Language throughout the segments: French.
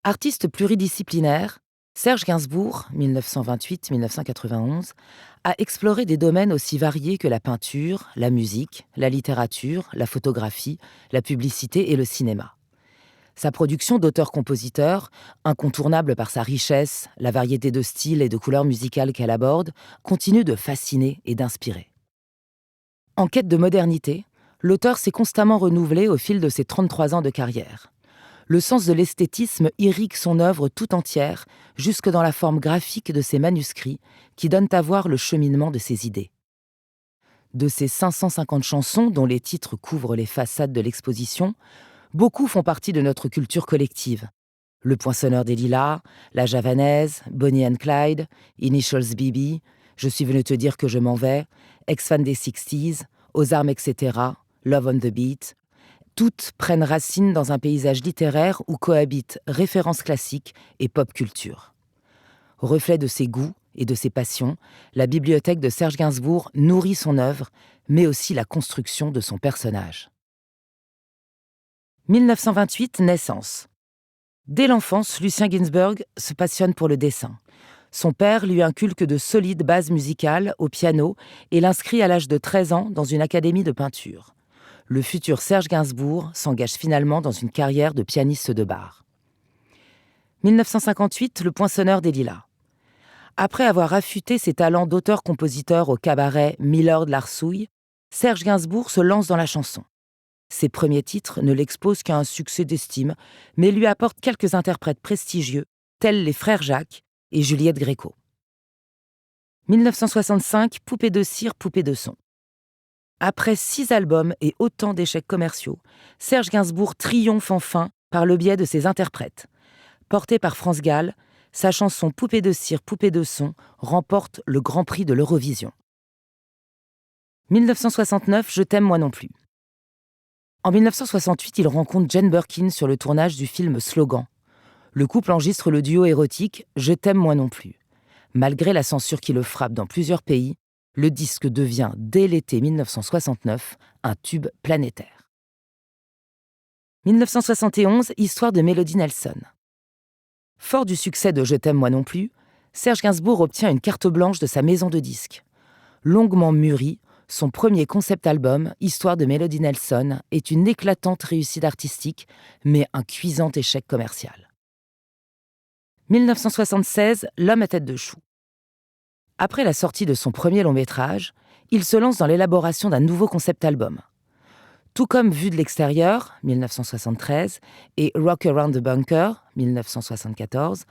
Artiste pluridisciplinaire, Serge Gainsbourg, 1928-1991, a exploré des domaines aussi variés que la peinture, la musique, la littérature, la photographie, la publicité et le cinéma. Sa production d'auteur-compositeur, incontournable par sa richesse, la variété de styles et de couleurs musicales qu'elle aborde, continue de fasciner et d'inspirer. En quête de modernité, l'auteur s'est constamment renouvelé au fil de ses 33 ans de carrière. Le sens de l'esthétisme irrigue son œuvre tout entière, jusque dans la forme graphique de ses manuscrits, qui donnent à voir le cheminement de ses idées. De ses 550 chansons, dont les titres couvrent les façades de l'exposition, beaucoup font partie de notre culture collective. Le Poinçonneur des Lilas, La Javanaise, Bonnie and Clyde, Initials BB, Je suis venu te dire que je m'en vais, Ex-fan des 60s, Aux armes, etc., Love on the Beat. Toutes prennent racine dans un paysage littéraire où cohabitent références classiques et pop culture. Reflet de ses goûts et de ses passions, la bibliothèque de Serge Gainsbourg nourrit son œuvre, mais aussi la construction de son personnage. 1928, naissance. Dès l'enfance, Lucien Ginsburg se passionne pour le dessin. Son père lui inculque de solides bases musicales au piano et l'inscrit à l'âge de 13 ans dans une académie de peinture. Le futur Serge Gainsbourg s'engage finalement dans une carrière de pianiste de bar. 1958, Le Poinçonneur des Lilas. Après avoir affûté ses talents d'auteur-compositeur au cabaret Milord Larsouille, Serge Gainsbourg se lance dans la chanson. Ses premiers titres ne l'exposent qu'à un succès d'estime, mais lui apportent quelques interprètes prestigieux, tels les frères Jacques et Juliette Gréco. 1965, Poupée de cire, poupée de son. Après 6 albums et autant d'échecs commerciaux, Serge Gainsbourg triomphe enfin par le biais de ses interprètes. Porté par France Gall, sa chanson Poupée de cire, poupée de son remporte le Grand Prix de l'Eurovision. 1969, Je t'aime moi non plus. En 1968, il rencontre Jane Birkin sur le tournage du film Slogan. Le couple enregistre le duo érotique Je t'aime moi non plus. Malgré la censure qui le frappe dans plusieurs pays, le disque devient, dès l'été 1969, un tube planétaire. 1971, Histoire de Melody Nelson. Fort du succès de Je t'aime moi non plus, Serge Gainsbourg obtient une carte blanche de sa maison de disques. Longuement mûri, son premier concept album, Histoire de Melody Nelson, est une éclatante réussite artistique, mais un cuisant échec commercial. 1976, L'homme à tête de chou. Après la sortie de son premier long-métrage, il se lance dans l'élaboration d'un nouveau concept album. Tout comme Vue de l'extérieur, 1973, et Rock Around the Bunker, 1974,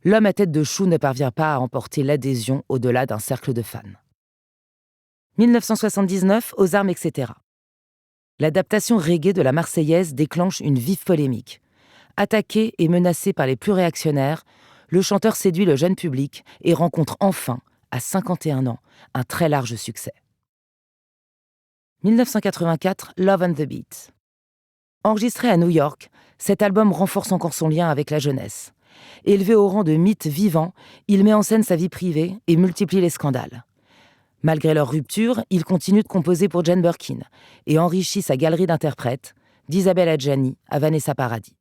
L'homme à tête de chou ne parvient pas à emporter l'adhésion au-delà d'un cercle de fans. 1979, Aux armes, etc. L'adaptation reggae de la Marseillaise déclenche une vive polémique. Attaqué et menacé par les plus réactionnaires, le chanteur séduit le jeune public et rencontre enfin, à 51 ans, un très large succès. 1984, Love on the Beat. Enregistré à New York, cet album renforce encore son lien avec la jeunesse. Élevé au rang de mythe vivant, il met en scène sa vie privée et multiplie les scandales. Malgré leur rupture, il continue de composer pour Jane Birkin et enrichit sa galerie d'interprètes, d'Isabelle Adjani à Vanessa Paradis.